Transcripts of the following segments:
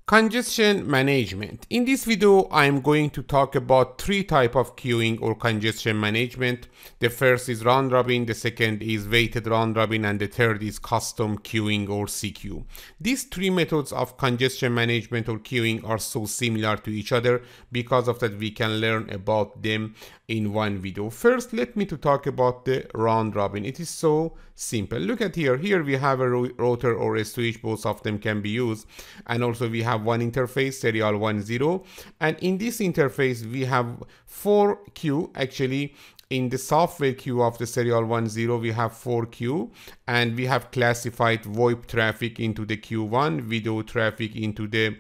Congestion management. In this video, I am going to talk about three types of queuing or congestion management. The first is round robin, the second is weighted round robin, and the third is custom queuing or CQ. These three methods of congestion management or queuing are so similar to each other. Because of that, we can learn about them in one video. First, let me to talk about the round robin. It is so simple. Look at here. Here we have a router or a switch. Both of them can be used, and also we have one interface, serial 10, and in this interface we have 4 queue. Actually, in the software queue of the serial 10 we have 4 queue, and we have classified VoIP traffic into the Q1, video traffic into the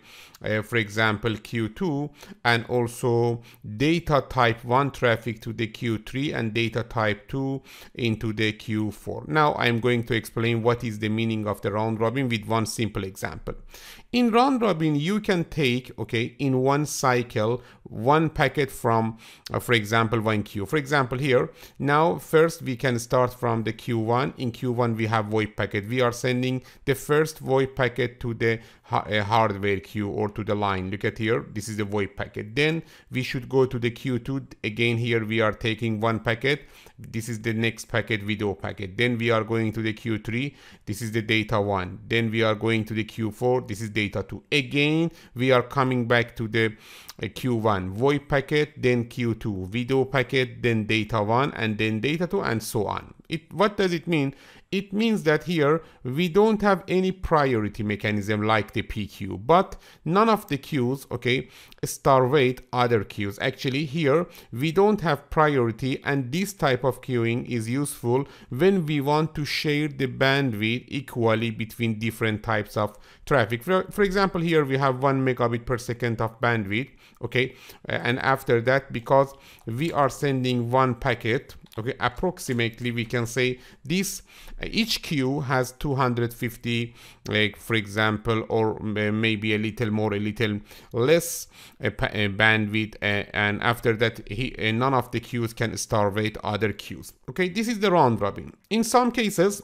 for example Q2, and also data type 1 traffic to the Q3 and data type 2 into the Q4. Now I'm going to explain what is the meaning of the round robin with one simple example. In round robin, you can take, in one cycle, one packet from, for example, one queue. For example, here, now first we can start from the Q1. In Q1, we have VoIP packet. We are sending the first VoIP packet to the hardware queue or to the line. Look at here, this is the VoIP packet. Then we should go to the Q2. Again, here we are taking one packet. This is the next packet, video packet. Then we are going to the Q3. This is the data 1. Then we are going to the Q4. This is data 2. Again, we are coming back to the Q1 VoIP packet, then Q2 video packet, then data 1, and then data 2, and so on. What does it mean? It means that here we don't have any priority mechanism like the PQ, but none of the queues, starvate other queues. Actually, here we don't have priority, and this type of queuing is useful when we want to share the bandwidth equally between different types of traffic. For example, here we have 1 megabit per second of bandwidth, and after that, because we are sending one packet, approximately we can say this each queue has 250, for example, or maybe a little more, a little less bandwidth, and after that none of the queues can starvate other queues. This is the round robin. In some cases,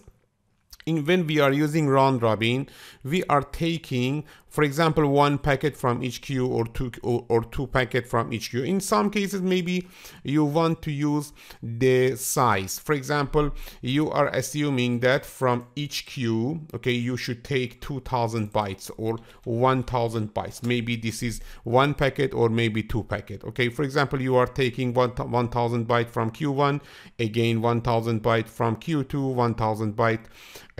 when we are using round robin, we are taking, for example, one packet from each queue or two packet from each queue. In some cases, maybe you want to use the size. For example, you are assuming that from each queue, you should take 2000 bytes or 1000 bytes. Maybe this is one packet or maybe two packet. For example, you are taking 1000 byte from Q1, again 1000 byte from Q2, 1000 byte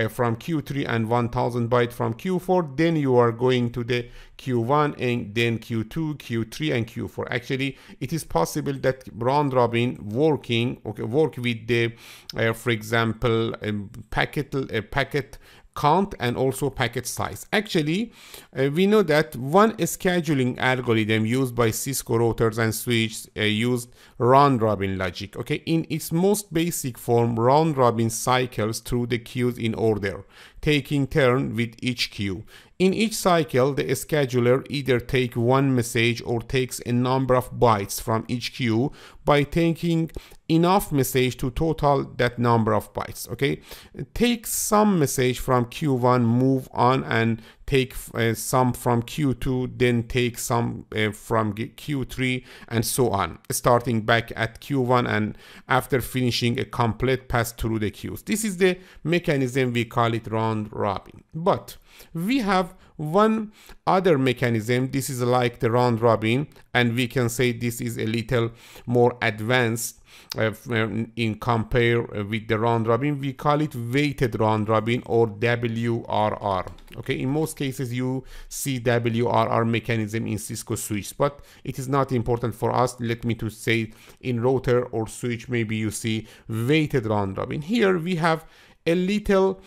from Q3, and 1000 byte from Q4. Then you are going to the Q1 and then Q2, Q3, and Q4. Actually, it is possible that round robin work with the, for example, packet count and also packet size. Actually, we know that one scheduling algorithm used by Cisco routers and switches used round robin logic. In its most basic form, round robin cycles through the queues in order, taking turn with each queue. In each cycle, the scheduler either takes one message or takes a number of bytes from each queue by taking enough message to total that number of bytes. Take some message from Q1, move on, and take some from Q2, then take some from Q3, and so on, starting back at Q1 and after finishing a complete pass through the queues. This is the mechanism, we call it round robin. But we have one other mechanism. This is like the round robin, and we can say this is a little more advanced in compare with the round robin. We call it weighted round robin or WRR. In most cases you see WRR mechanism in Cisco switch, but it is not important for us. Let me to say in router or switch, maybe you see weighted round robin. Here we have a little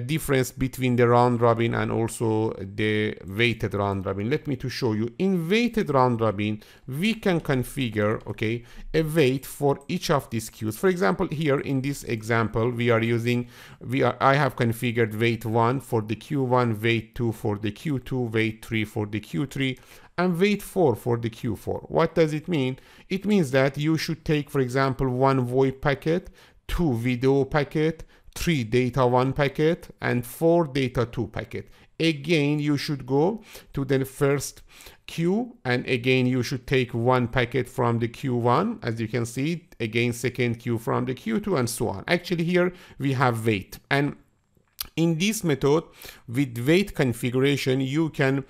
difference between the round robin and also the weighted round robin. Let me to show you. In weighted round robin, we can configure a weight for each of these queues. For example, here in this example, I have configured weight 1 for the Q1, weight 2 for the Q2, weight 3 for the Q3, and weight 4 for the Q4. What does it mean? It means that you should take, for example, one VoIP packet, 2 video packet, 3 data 1 packet and 4 data 2 packet. Again, you should go to the first queue, and again you should take 1 packet from the Q1, as you can see, again second queue from the Q2, and so on. Actually here we have wait, and in this method with wait configuration you can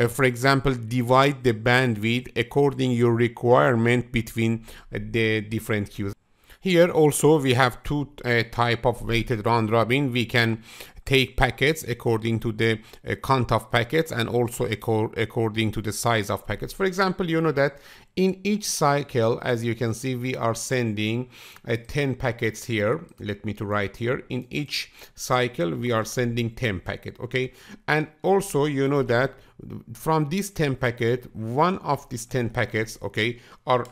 for example divide the bandwidth according your requirement between the different queues. Here also we have two type of weighted round robin. We can take packets according to the count of packets and also according to the size of packets. For example, you know that in each cycle, as you can see, we are sending 10 packets here. Let me to write here. In each cycle, we are sending 10 packets, okay? And also, you know that from this 10 packet, one of these 10 packets, okay, are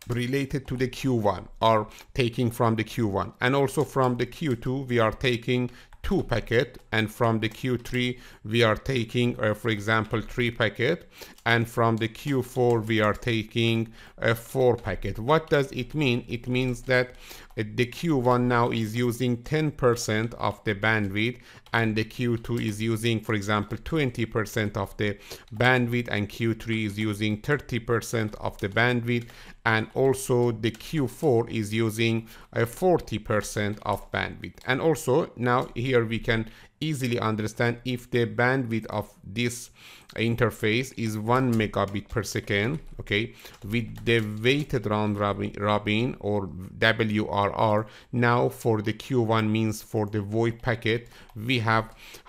related to the Q1, are taking from the Q1, and also from the Q2 we are taking 2 packet, and from the Q3 we are taking for example 3 packet, and from the Q4 we are taking 4 packet. What does it mean? It means that the Q1 now is using 10% of the bandwidth, and the Q2 is using, for example, 20% of the bandwidth, and Q3 is using 30% of the bandwidth, and also the Q4 is using 40% of bandwidth. And also now here we can easily understand if the bandwidth of this interface is 1 megabit per second, okay, with the weighted round robin or WRR. Now for the Q1 means for the void packet we have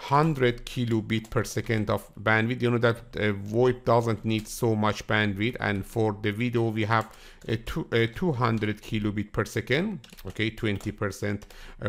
100 kilobit per second of bandwidth. You know that void doesn't need so much bandwidth, and for the video we have 200 kilobit per second, okay, 20%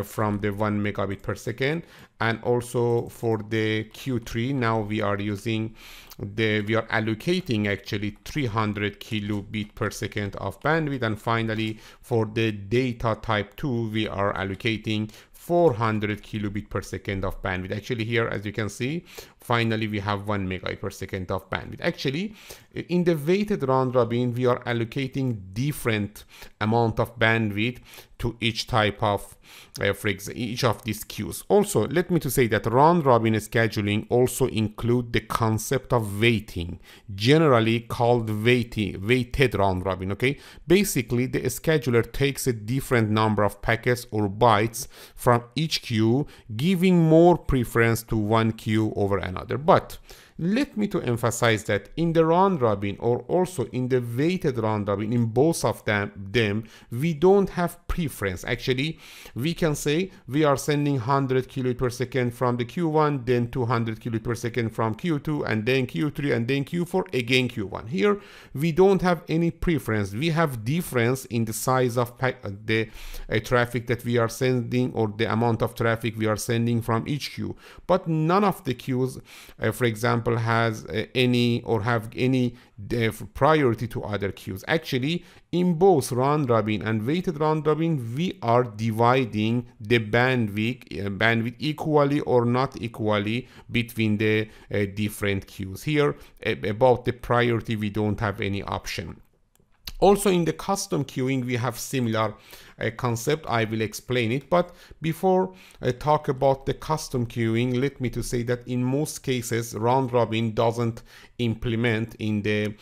from the 1 megabit per second. And also for the Q3 now we are using we are allocating actually 300 kilobit per second of bandwidth. And finally for the data type 2 we are allocating 400 kilobit per second of bandwidth. Actually here, as you can see, finally we have 1 megabit per second of bandwidth. Actually in the weighted round robin we are allocating different amount of bandwidth to each type of for each of these queues. Also, let me to say that round robin scheduling also include the concept of weighting, generally called weighted round robin, okay? Basically the scheduler takes a different number of packets or bytes from each queue, giving more preference to one queue over another. But let me to emphasize that in the round robin or also in the weighted round robin, in both of them we don't have preference. Actually we can say we are sending 100 kilobit per second from the Q1, then 200 kilobit per second from Q2, and then Q3, and then Q4, again Q1. Here we don't have any preference. We have difference in the size of the traffic that we are sending, or the amount of traffic we are sending from each queue, but none of the queues for example has any or have any priority to other queues. Actually in both round robin and weighted round robin we are dividing the bandwidth equally or not equally between the different queues. Here about the priority we don't have any option. Also in the custom queuing we have similar concept. I will explain it, but before I talk about the custom queuing, let me to say that in most cases round robin doesn't implement in the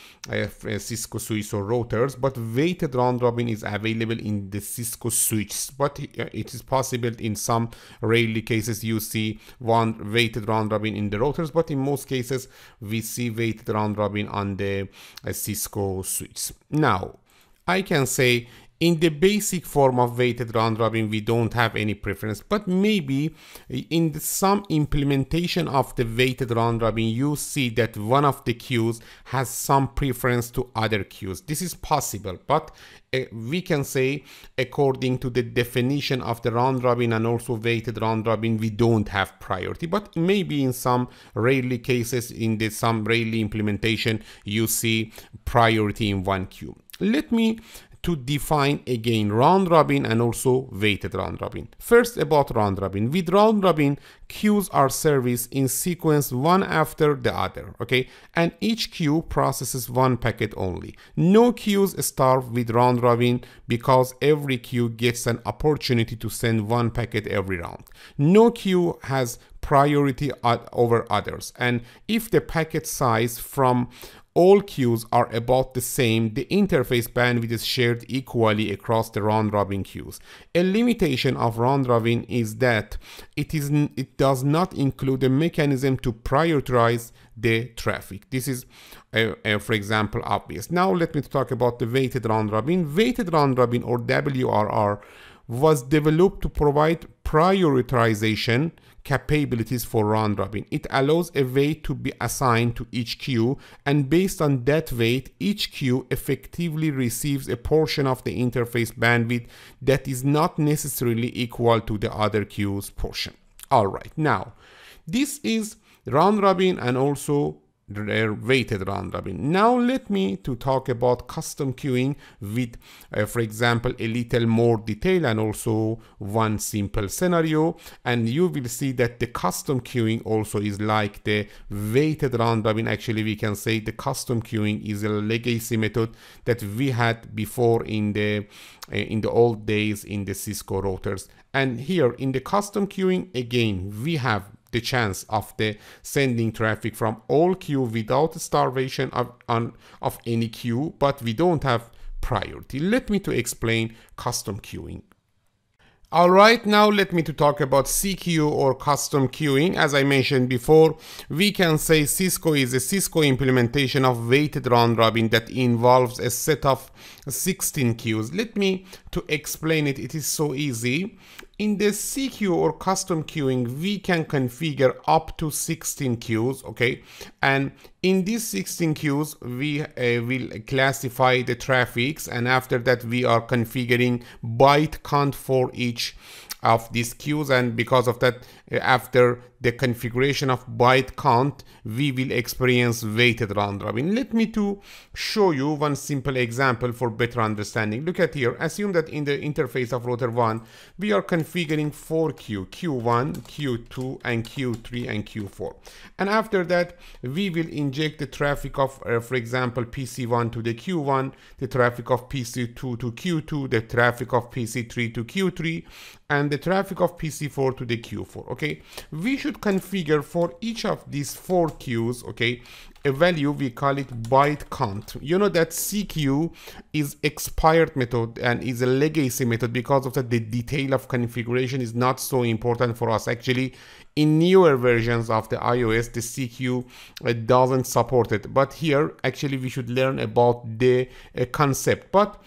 Cisco switch or routers, but weighted round robin is available in the Cisco switches. But it is possible in some rarely cases you see one weighted round robin in the routers, but in most cases we see weighted round robin on the Cisco switches. Now I can say in the basic form of weighted round robin we don't have any preference, but maybe in some implementation of the weighted round robin you see that one of the queues has some preference to other queues. This is possible, but we can say according to the definition of the round robin and also weighted round robin we don't have priority, but maybe in some rarely cases in some rarely implementation you see priority in one queue. Let me to define again round robin and also weighted round robin. First, about round robin. With round robin, queues are serviced in sequence one after the other, okay? And each queue processes one packet only. No queues starve with round robin because every queue gets an opportunity to send one packet every round. No queue has priority over others, and if the packet size from all queues are about the same, the interface bandwidth is shared equally across the round robin queues. A limitation of round robin is that it does not include a mechanism to prioritize the traffic. This is for example obvious. Now let me talk about the weighted round robin. Weighted round robin, or WRR, was developed to provide prioritization capabilities for round robin. It allows a weight to be assigned to each queue, and based on that weight, each queue effectively receives a portion of the interface bandwidth that is not necessarily equal to the other queue's portion. All right, now this is round robin and also weighted round robin. Now let me to talk about custom queuing with for example a little more detail and also one simple scenario, and you will see that the custom queuing also is like the weighted round robin. Actually, we can say the custom queuing is a legacy method that we had before in the old days in the Cisco routers. And here in the custom queuing, again, we have the chance of the sending traffic from all queue without starvation of any queue, but we don't have priority. Let me to explain custom queuing. All right, now let me to talk about CQ or custom queuing. As I mentioned before, we can say Cisco is a Cisco implementation of weighted round robin that involves a set of 16 queues. Let me to explain it. It is so easy. In the CQ or custom queuing, we can configure up to 16 queues, okay? And in these 16 queues, we will classify the traffics, and after that, we are configuring byte count for each of these queues, and because of that, after the configuration of byte count, we will experience weighted round robin. Let me to show you one simple example for better understanding. Look at here. Assume that in the interface of router 1, we are configuring 4 queues, Q1, Q2, and Q3, and Q4. And after that, we will inject the traffic of, for example, PC1 to the Q1, the traffic of PC2 to Q2, the traffic of PC3 to Q3, and the traffic of PC4 to the Q4, okay? We should configure for each of these 4 queues, okay, a value, we call it byte count. You know that CQ is expired method and is a legacy method. Because of that, the detail of configuration is not so important for us. Actually, in newer versions of the iOS, the CQ doesn't support it. But here, actually, we should learn about the concept. But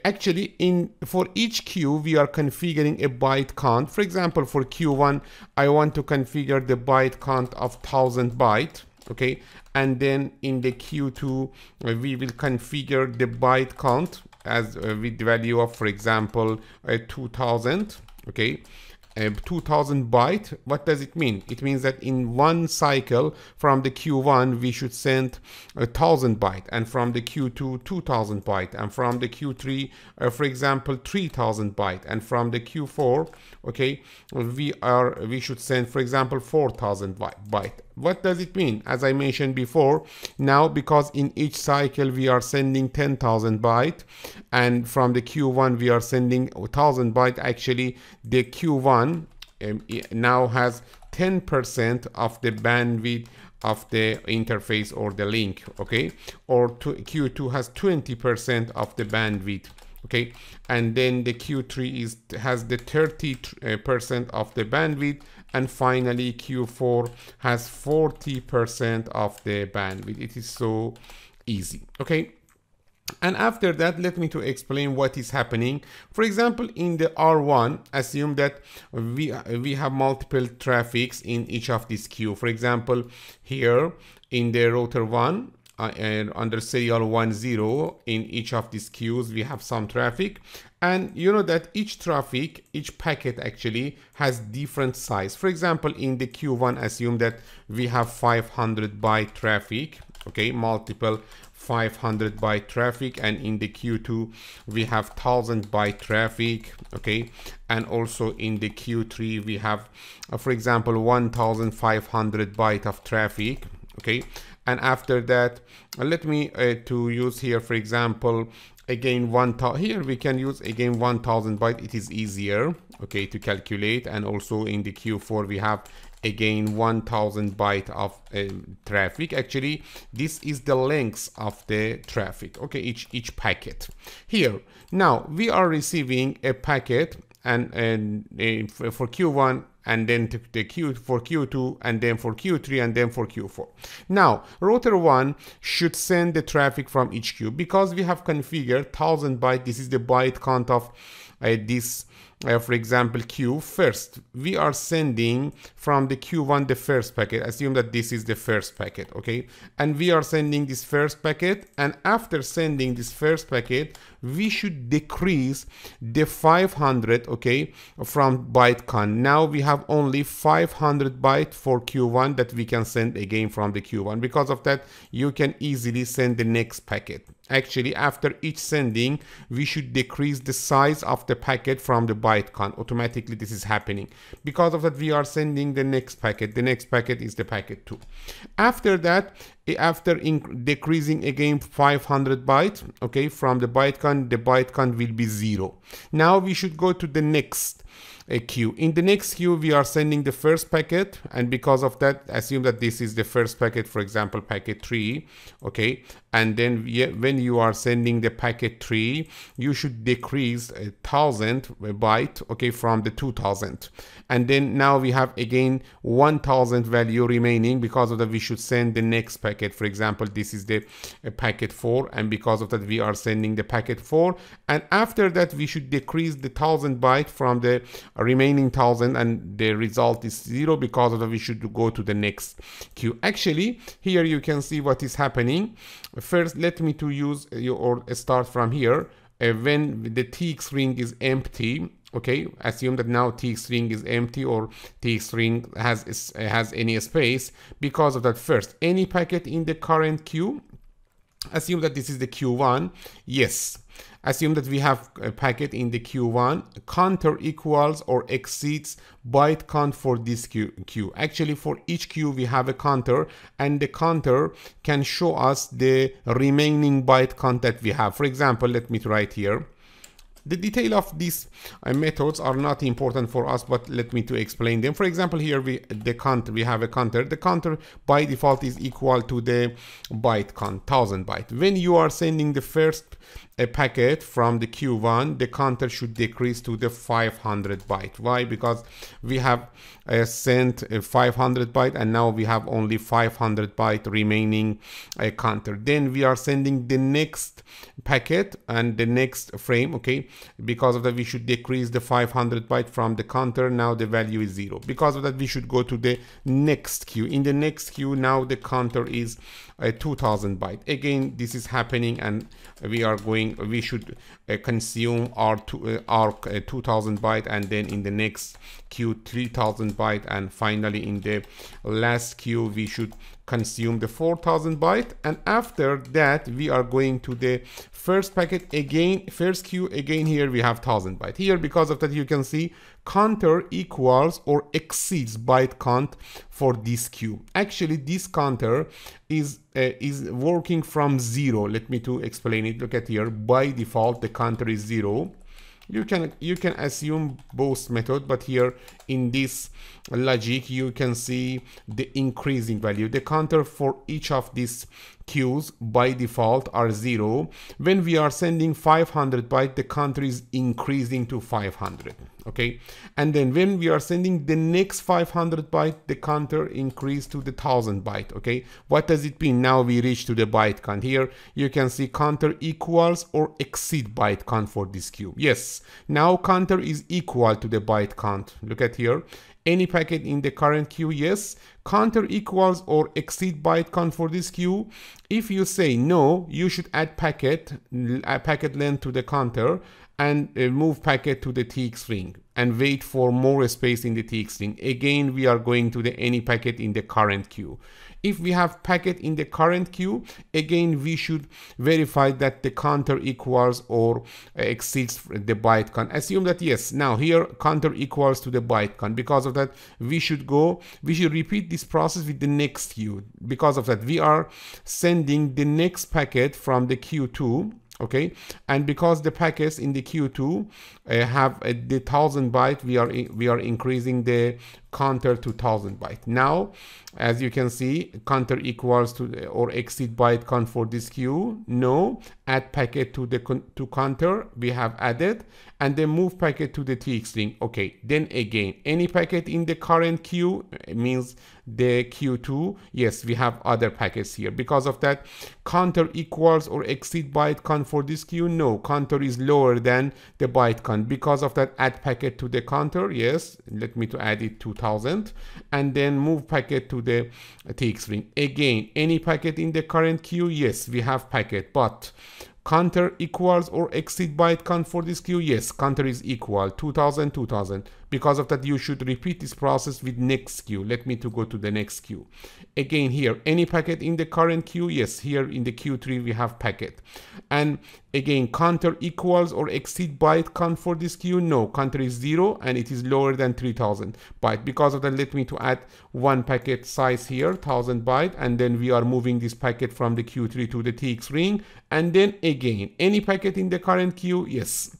actually, for each queue, we are configuring a byte count. For example, for Q1, I want to configure the byte count of 1000 byte. Okay, and then in the Q2 we will configure the byte count as with the value of, for example, 2000. Okay, 2000 byte. What does it mean? It means that in one cycle from the Q1 we should send 1000 byte, and from the Q2 2000 byte, and from the Q3 for example 3000 byte, and from the Q4, okay, we should send, for example, 4000 byte. What does it mean? As I mentioned before, now because in each cycle we are sending 10,000 byte, and from the Q1 we are sending 1000 byte, actually the Q1 now has 10% of the bandwidth of the interface or the link, okay, or Q2 has 20% of the bandwidth. Okay, and then the Q3 has the 30% of the bandwidth, and finally Q4 has 40% of the bandwidth. It is so easy. Okay, and after that, let me to explain what is happening. For example, in the R1, assume that we have multiple traffics in each of these queue. For example, here in the router 1, and under serial 10 in each of these queues we have some traffic, and you know that each packet actually has different size. For example, in the Q1, assume that we have 500 byte traffic, okay, multiple 500 byte traffic, and in the Q2 we have 1000 byte traffic, okay, and also in the Q3 we have for example 1500 byte of traffic, okay. And after that let me to use here for example again 1000, here we can use again 1000 byte, it is easier, okay, to calculate. And also in the Q4 we have again 1000 byte of traffic. Actually this is the length of the traffic, okay, each packet. Here now we are receiving a packet and for Q1, and then to the for Q2, and then for Q3, and then for Q4. Now router 1 should send the traffic from each queue, because we have configured 1000 byte. This is the byte count of this for example queue. First we are sending from the Q1 the first packet, assume that this is the first packet, okay, and we are sending this first packet, and after sending this first packet we should decrease the 500, okay, from byte count. Now we have only 500 byte for Q1 that we can send again from the Q1. Because of that you can easily send the next packet. Actually after each sending we should decrease the size of the packet from the byte count. Automatically this is happening. Because of that we are sending the next packet. The next packet is the packet 2. After that, after decreasing again 500 bytes, okay, from the byte count will be 0. Now we should go to the next queue. In the next queue we are sending the first packet, and because of that assume that this is the first packet, for example packet 3, okay, and then when you are sending the packet 3 you should decrease 1000 byte, okay, from the 2000, and then now we have again 1000 value remaining. Because of that we should send the next packet. For example this is the packet 4, and because of that we are sending the packet 4, and after that we should decrease the 1000 byte from the remaining 1000, and the result is 0. Because of that we should go to the next queue. Actually here you can see what is happening. First let me to use or start from here. When the TX ring is empty, okay, assume that now TX ring is empty, or TX ring has any space. Because of that, first any packet in the current queue, assume that this is the Q1, yes, assume that we have a packet in the Q1, counter equals or exceeds byte count for this queue. Actually for each queue we have a counter, and the counter can show us the remaining byte count that we have. For example, let me write here. The detail of these methods are not important for us, but let me to explain them. For example, here we have a counter. The counter by default is equal to the byte count, 1000 byte. When you are sending the first packet from the Q1, the counter should decrease to the 500 byte. Why? Because we have sent 500 byte, and now we have only 500 byte remaining counter. Then we are sending the next packet and the next frame, okay. Because of that we should decrease the 500 byte from the counter. Now the value is 0. Because of that we should go to the next queue. In the next queue now the counter is 2000 byte. Again this is happening, and we should consume our 2000 byte, and then in the next queue 3000 byte, and finally in the last queue we should consume the 4000 byte. And after that we are going to the first packet again, first queue again. Here we have 1000 byte. Here because of that you can see counter equals or exceeds byte count for this queue. Actually this counter is working from 0. Let me to explain it. Look at here, by default the counter is 0. You can assume both method, but here in this logic you can see the increasing value. The counter for each of these queues by default are 0. When we are sending 500 byte, the counter is increasing to 500, okay. And then when we are sending the next 500 byte, the counter increase to the 1000 byte, okay. What does it mean? Now we reach to the byte count. Here you can see counter equals or exceed byte count for this queue. Yes, now counter is equal to the byte count. Look at here, any packet in the current queue, yes, counter equals or exceed byte count for this queue. If you say no, you should add packet length to the counter, and move packet to the TX ring and wait for more space in the TX ring. Again, we are going to the any packet in the current queue. If we have packet in the current queue, again, we should verify that the counter equals or exceeds the byte count. Assume that yes, now here counter equals to the byte count. Because of that, we should repeat this process with the next queue. Because of that, we are sending the next packet from the Q2. Okay, and because the packets in the Q2 have the 1000 byte, we are increasing the counter to 1000 byte. Now, as you can see, counter equals to or exceed byte count for this queue. No, add packet to the counter, we have added, and then move packet to the TX ring. Okay, then again, any packet in the current queue means the Q2. Yes, we have other packets here. Because of that, counter equals or exceed byte count for this queue. No, counter is lower than the byte count. Because of that, add packet to the counter. Yes, let me to add it to 1000, and then move packet to the TX ring. Again, any packet in the current queue. Yes, we have packet, but counter equals or exceed byte count for this queue. Yes, counter is equal 2000 2000. Because of that, you should repeat this process with next queue. Let me to go to the next queue. Again, here any packet in the current queue. Yes, here in the Q3 we have packet, and again counter equals or exceed byte count for this queue. No, counter is 0 and it is lower than 3000 byte. Because of that, let me to add one packet size here, 1000 byte, and then we are moving this packet from the Q3 to the TX ring. And then again, any packet in the current queue. Yes,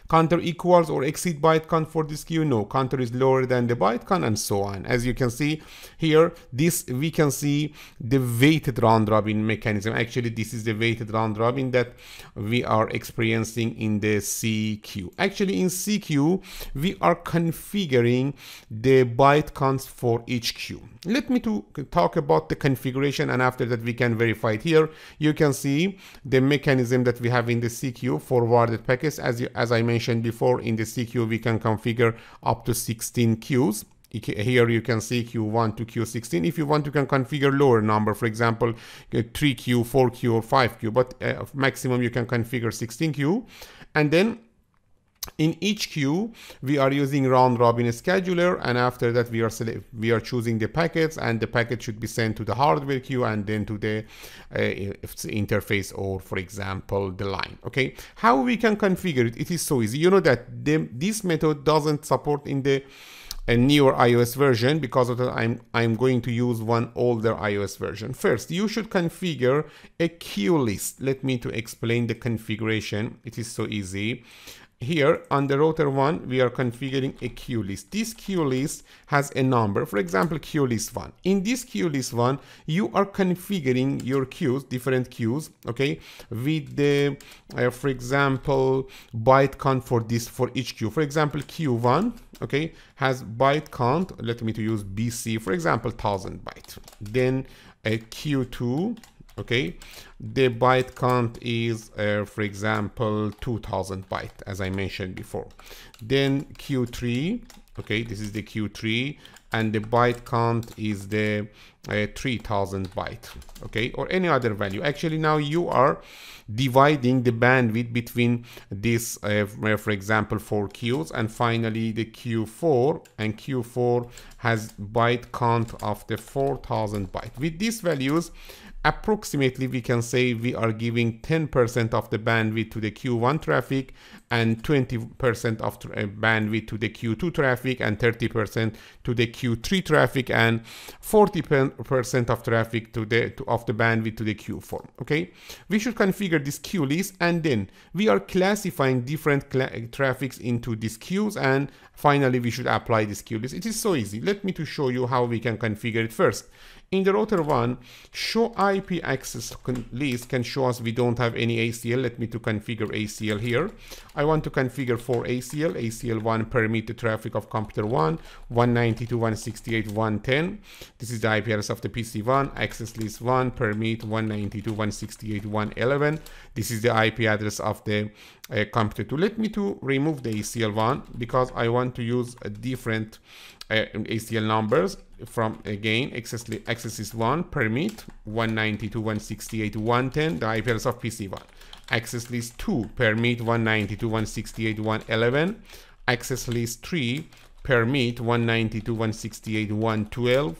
counter equals or exceed byte count for this queue. No, counter is lower than the byte count, and so on. As you can see here, we can see the weighted round robin mechanism. Actually, this is the weighted round robin that we are experiencing in the CQ. Actually, in CQ, we are configuring the byte counts for each queue. Let me to talk about the configuration, and after that we can verify it. Here you can see the mechanism that we have in the CQ, forwarded packets. As I mentioned before, in the CQ we can configure up to 16 queues. Here you can see Q1 to Q16. If you want, you can configure lower number, for example 3Q, 4Q, or 5Q, but maximum you can configure 16Q. And then in each queue, we are using round robin scheduler, and after that we are choosing the packets, and the packet should be sent to the hardware queue and then to the interface, or for example the line. Okay, how we can configure it? It is so easy. You know that this method doesn't support in the newer iOS version. Because of that, I'm going to use one older iOS version. First, you should configure a queue list. Let me to explain the configuration. It is so easy. Here on the router 1, we are configuring a queue list. This queue list has a number, for example queue list 1. In this queue list 1, you are configuring your queues, different queues, okay, with the for example byte count for each queue. For example, Q1, okay, has byte count, let me to use BC, for example 1000 byte. Then a Q2, okay, the byte count is for example 2000 byte, as I mentioned before. Then Q3, okay, this is the Q3, and the byte count is the 3000 byte, okay, or any other value. Actually, now you are dividing the bandwidth between this for example 4 queues, and finally the Q4, and Q4 has byte count of the 4000 byte. With these values, approximately we can say we are giving 10% of the bandwidth to the Q1 traffic, and 20% of bandwidth to the Q2 traffic, and 30% to the Q3 traffic, and 40% of traffic of the bandwidth to the Q4. Okay, we should configure this queue list, and then we are classifying different traffics into these queues, and finally we should apply this queue list. It is so easy. Let me to show you how we can configure it. First, in the router 1, show IP access list can show us we don't have any ACL. Let me to configure ACL here. I want to configure for ACL. ACL1 permit the traffic of computer 1, 192.168.110. This is the IP address of the PC1. Access list 1 permit 192.168.111. This is the IP address of the computer 2. Let me to remove the ACL1 because I want to use a different ACL numbers from, again, access list 1, permit 192.168.110, the IP address of PC1. Access list 2, permit 192.168.111. Access list 3, permit 192.168.112.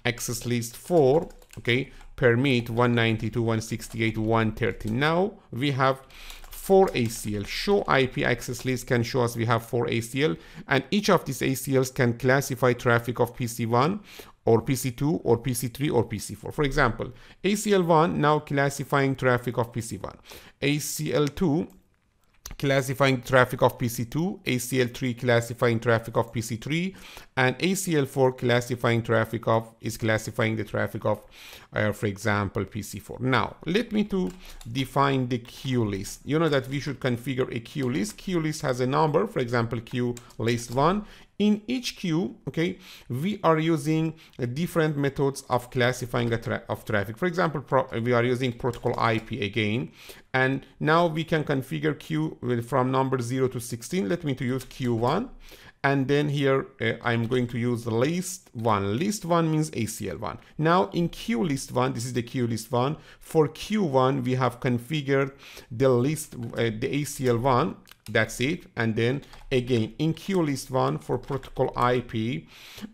Access list 4, okay, permit 192.168.113. Now we have 4 ACL. Show IP access list can show us we have 4 ACL, and each of these ACLs can classify traffic of PC1 or PC2 or PC3 or PC4. For example, ACL1 now classifying traffic of PC1, ACL2 classifying traffic of PC2, ACL3 classifying traffic of PC3, and ACL4 classifying the traffic of, for example, PC4. Now, let me to define the queue list. You know that we should configure a queue list. Queue list has a number, for example, queue list 1. In each queue, okay, we are using different methods of classifying of traffic. For example, we are using protocol IP again, and now we can configure queue from number 0 to 16. Let me to use Q1, and then here I'm going to use list 1. List 1 means ACL1. Now in queue list 1, this is the queue list 1. For Q1, we have configured the list, the ACL1. That's it. And then again in queue list 1 for protocol IP,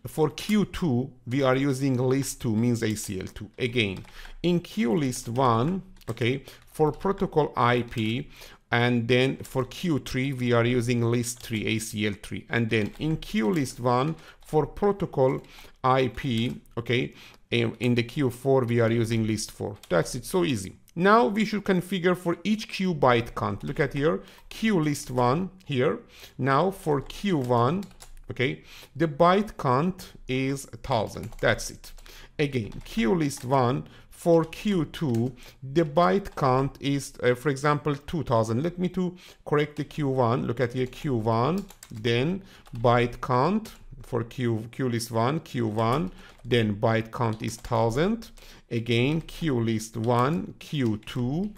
for Q2 we are using list 2 means ACL2. Again in queue list 1, okay, for protocol IP, and then for Q3 we are using list 3 ACL3, and then in queue list 1 for protocol IP, okay, in the Q4 we are using list 4. That's it. So easy. Now we should configure for each queue byte count. Look at here, queue list 1 here. Now for Q1, okay, the byte count is 1000. That's it. Again, queue list 1 for Q2, the byte count is, for example, 2000. Let me to correct the Q1. Look at here, Q1, then byte count for queue list 1, Q1, then byte count is 1000. Again, queue list 1, Q2,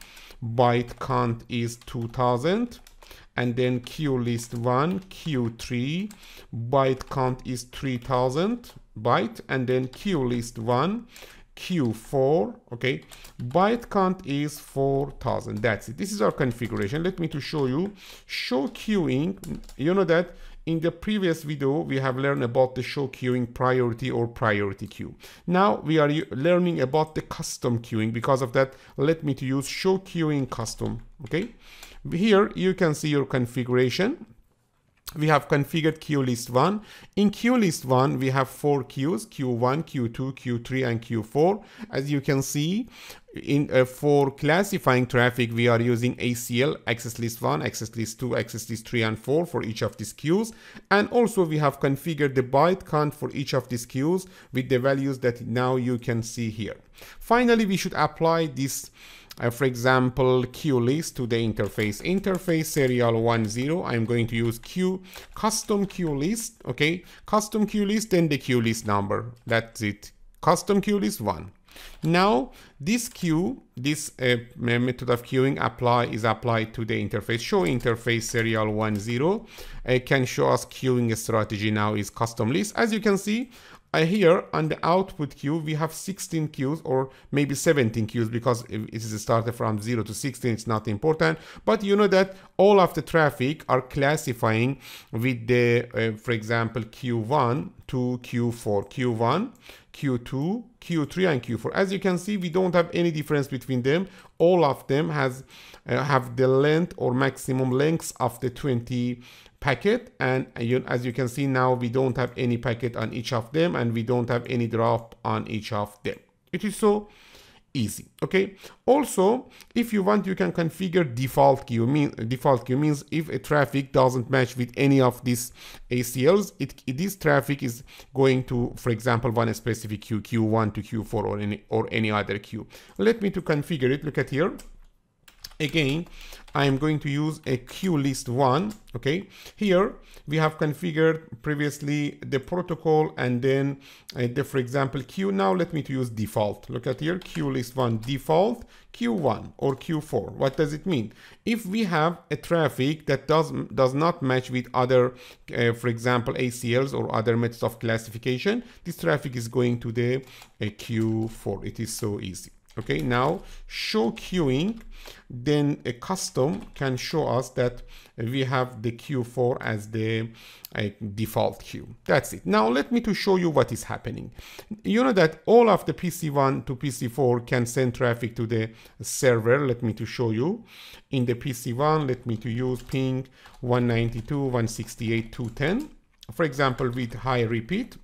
byte count is 2000. And then queue list 1, Q3, byte count is 3000 byte. And then queue list 1, Q4, okay, byte count is 4000. That's it. This is our configuration. Let me to show you. Show queuing. You know that in the previous video we have learned about the show queuing priority or priority queue. Now we are learning about the custom queuing. Because of that, let me to use show queuing custom. Okay, here you can see your configuration. We have configured queue list 1. In queue list 1, we have 4 queues, Q1, Q2, Q3, and Q4. As you can see, for classifying traffic, we are using ACL, access list 1, access list 2, access list 3, and 4 for each of these queues. And also we have configured the byte count for each of these queues with the values that now you can see here. Finally, we should apply this for example, queue list to the interface serial 10. I'm going to use custom queue list. Okay, custom queue list, then the queue list number. That's it. Custom queue list 1. Now this queue, this method of queuing is applied to the interface. Show interface serial 10 can show us queuing strategy now is custom list. As you can see, here on the output queue, we have 16 queues or maybe 17 queues because it is started from 0 to 16. It's not important, but you know that all of the traffic are classifying with the, for example, Q1 to Q4, Q1, Q2, Q3, and Q4. As you can see, we don't have any difference between them. All of them have the length or maximum lengths of the 20 packet, and as you can see now, we don't have any packet on each of them, and we don't have any drop on each of them. It is so easy. Okay, also if you want, you can configure default queue. Default queue means if a traffic doesn't match with any of these ACLs, this traffic is going to, for example, one specific queue, Q1 to Q4 or any other queue. Let me to configure it. Look at here. Again, I'm going to use a queue list one. Okay, here we have configured previously the protocol and then for example queue. Now let me to use default. Look at here, queue list one default Q1 or Q4. What does it mean? If we have a traffic that does not match with other, for example, ACLs or other methods of classification, this traffic is going to the Q4. It is so easy. Okay, now show queuing, then a custom can show us that we have the Q4 as the default queue. That's it. Now let me to show you what is happening. You know that all of the PC1 to PC4 can send traffic to the server. Let me to show you. In the PC1, let me to use ping 192.168.210, for example, with high repeat.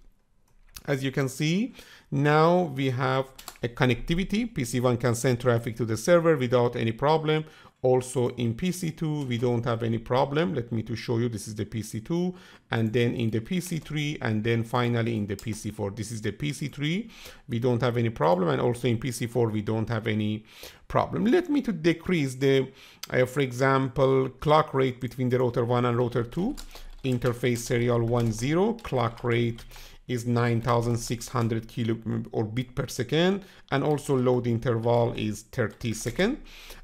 As you can see, now we have a connectivity. PC1 can send traffic to the server without any problem. Also in PC2, we don't have any problem. Let me to show you. This is the PC2, and then in the PC3, and then finally in the PC4. This is the PC3. We don't have any problem, and also in PC4, we don't have any problem. Let me to decrease the, for example, clock rate between the router 1 and router 2. Interface serial 10, clock rate is 9600 kilo or bit per second, and also load interval is 30 seconds.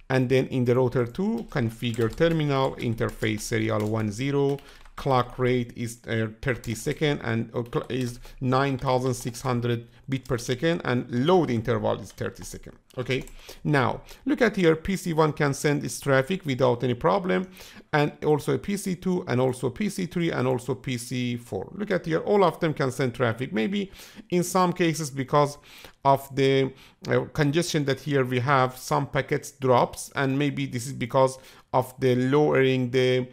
And then in the router 2, configure terminal, interface serial 10, clock rate is 30 seconds and is 9600 bit per second, and load interval is 30 seconds. Okay, now look at here, PC1 can send its traffic without any problem, and also PC2 and also PC3 and also PC4. Look at here, all of them can send traffic. Maybe in some cases because of the congestion that here we have, some packets drops, and maybe this is because of the lowering the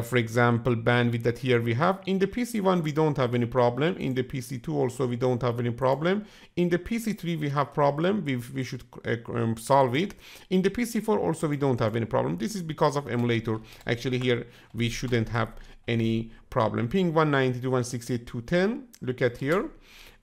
for example bandwidth that here we have. In the PC1 we don't have any problem. In the PC2 also we don't have any problem. In the PC3 we have problem. We should solve it. In the PC4 also we don't have any problem. This is because of emulator. Actually here we shouldn't have any problem. Ping 192.168.210. Look at here.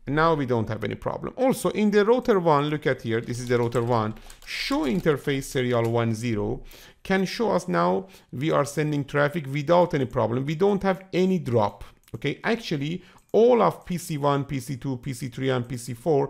Now we don't have any problem. Also in the router 1, look at here, this is the router 1, show interface serial 10 can show us now we are sending traffic without any problem. We don't have any drop. Okay, actually all of PC1, PC2, PC3 and PC4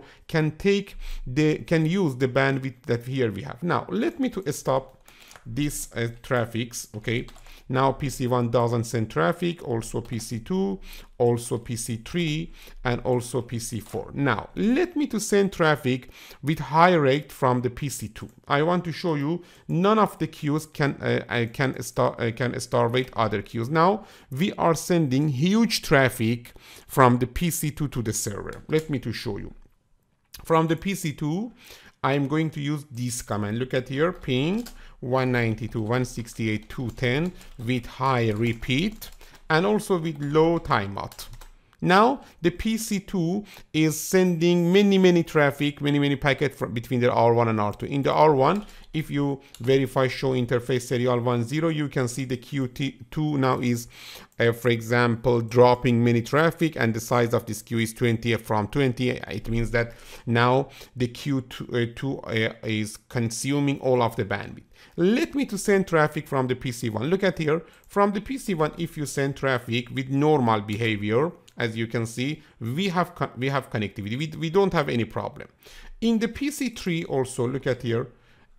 can use the bandwidth that here we have. Now let me to stop this traffics. Okay, now PC1 doesn't send traffic, also PC2, also PC3 and also PC4. Now let me to send traffic with high rate from the PC2. I want to show you none of the queues can starvate other queues. Now we are sending huge traffic from the PC2 to the server. Let me to show you. From the PC2, I'm going to use this command. Look at here, ping 192.168.210 with high repeat and also with low timeout. Now the PC2 is sending many traffic, many packets between the R1 and R2. In the R1, if you verify show interface serial 10, you can see the Q2 now is, for example, dropping many traffic, and the size of this queue is 20 from 20. It means that now the Q2 is consuming all of the bandwidth. Let me to send traffic from the PC1. Look at here, from the PC1, if you send traffic with normal behavior, as you can see, we have connectivity. We don't have any problem. In the PC3 also, look at here,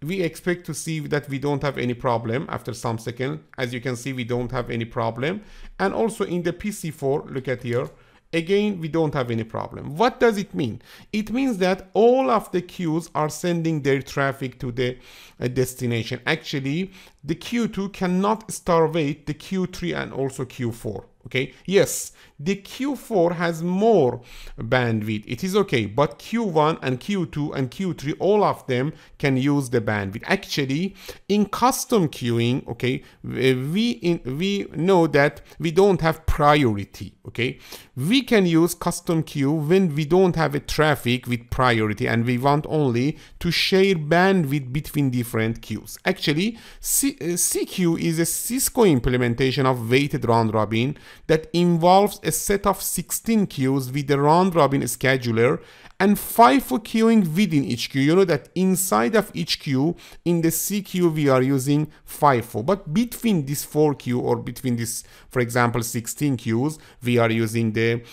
we expect to see that we don't have any problem after some second. As you can see, we don't have any problem. And also in the PC4, look at here, again, we don't have any problem. What does it mean? It means that all of the queues are sending their traffic to the destination. Actually, the Q2 cannot starvate the Q3 and also Q4. Okay, yes, the Q4 has more bandwidth. It is okay, but Q1 and Q2 and Q3, all of them can use the bandwidth. Actually, in custom queuing, okay, we know that we don't have priority. Okay, we can use custom queue when we don't have a traffic with priority and we want only to share bandwidth between different queues. Actually, CQ is a Cisco implementation of weighted round robin that involves a set of 16 queues with a round-robin scheduler and FIFO queuing within each queue. You know that inside of each queue, in the C queue, we are using FIFO. But between this 4 queue or between this, for example, 16 queues, we are using the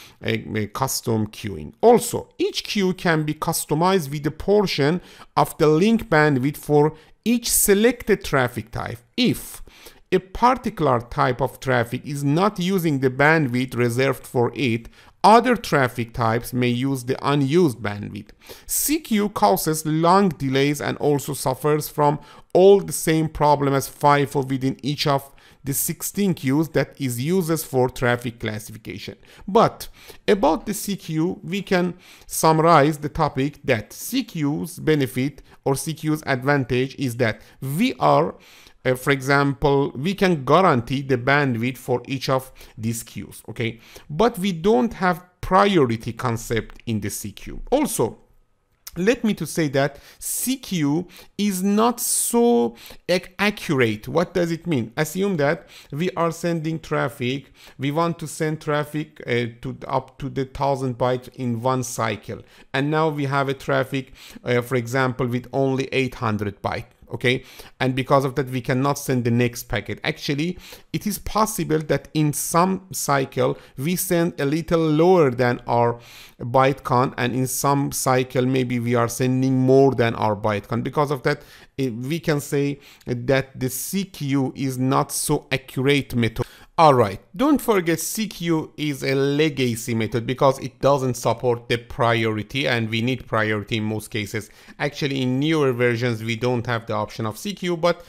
custom queuing. Also, each queue can be customized with a portion of the link bandwidth for each selected traffic type. If a particular type of traffic is not using the bandwidth reserved for it, other traffic types may use the unused bandwidth. CQ causes long delays and also suffers from all the same problem as FIFO within each of the 16 queues that is uses for traffic classification. But about the CQ, we can summarize the topic that CQ's benefit or CQ's advantage is that we are for example, we can guarantee the bandwidth for each of these queues, okay? But we don't have priority concept in the CQ. Also, let me to say that CQ is not so accurate. What does it mean? Assume that we are sending traffic. We want to send traffic up to the 1000 bytes in one cycle. And now we have a traffic, for example, with only 800 bytes. Okay, and because of that we cannot send the next packet. Actually, it is possible that in some cycle we send a little lower than our byte count, and in some cycle maybe we are sending more than our byte count. Because of that, we can say that the CQ is not so accurate method. Alright, don't forget CQ is a legacy method because it doesn't support the priority, and we need priority in most cases. Actually, in newer versions we don't have the option of CQ, but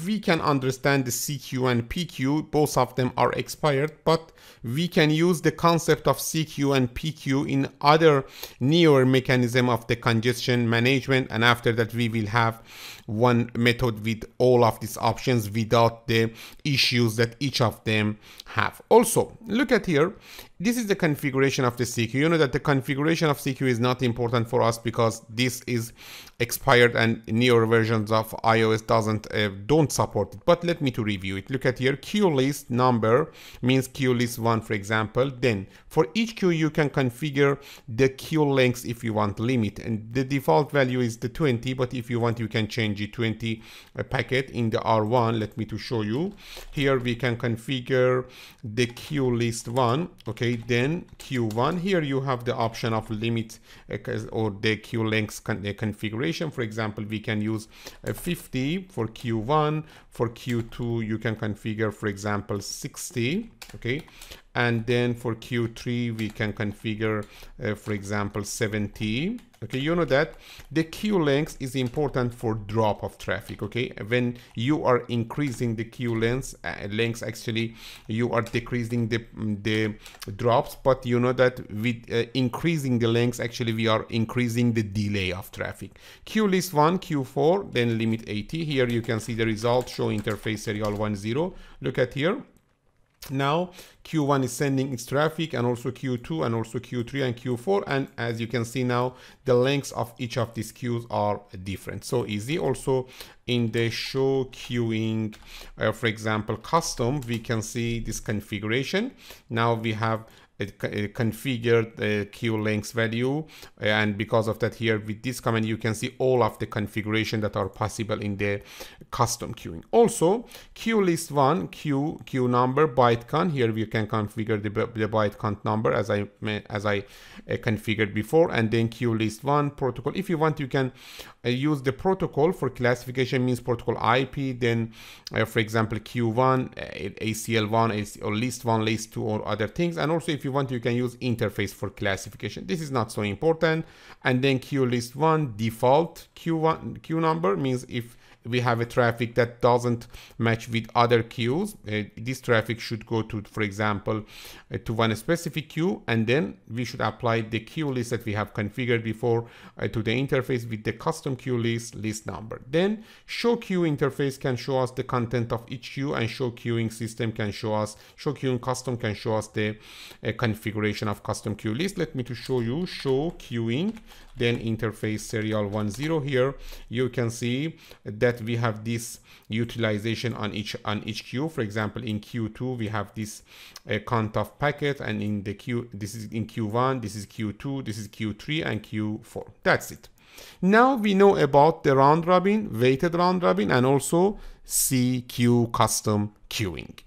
we can understand the CQ and PQ. Both of them are expired, but we can use the concept of CQ and PQ in other newer mechanism of the congestion management, and after that we will have one method with all of these options without the issues that each of them have. Also, look at here. This is the configuration of the CQ. You know that the configuration of CQ is not important for us because this is expired and newer versions of iOS don't support it. But let me to review it. Look at here. Queue list number means queue list 1, for example. Then for each queue you can configure the queue length if you want limit, and the default value is the 20, but if you want you can change it 20 packet in the R1. Let me to show you. Here we can configure the queue list 1. Okay, then Q1. Here you have the option of limit or the queue length configuration. For example, we can use 50 for Q1. For Q2 you can configure, for example, 60. Okay, and then for Q3 we can configure for example 70. Okay, you know that the queue length is important for drop of traffic. Okay, when you are increasing the queue length actually you are decreasing the drops, but you know that with increasing the length actually we are increasing the delay of traffic. Queue list 1, Q4, then limit 80. Here you can see the result, show interface serial 10. Look at here. Now Q1 is sending its traffic, and also Q2 and also Q3 and Q4, and as you can see now the lengths of each of these queues are different. So easy. Also in the show queuing for example custom, we can see this configuration. Now we have configured the queue length value, and because of that here with this command you can see all of the configuration that are possible in the custom queuing. Also queue list 1, queue number, byte count. Here we can configure the byte count number as I configured before, and then queue list 1 protocol. If you want you can use the protocol for classification, means protocol IP, then for example Q1, ACL1 or list 1, list 2 or other things. And also if you want you can use interface for classification. This is not so important. And then queue list 1 default queue number means if we have a traffic that doesn't match with other queues, this traffic should go to, for example, to one specific queue, and then we should apply the queue list that we have configured before to the interface with the custom queue list number. Then show queue interface can show us the content of each queue, and show queuing system can show us, show queuing custom can show us the configuration of custom queue list. Let me to show you show queuing, then interface serial 10. Here you can see that that we have this utilization on each queue. For example, in Q2 we have this count of packet, and in the queue, this is in Q1, this is Q2, this is Q3, and Q4. That's it. Now we know about the round robin, weighted round robin, and also CQ custom queuing.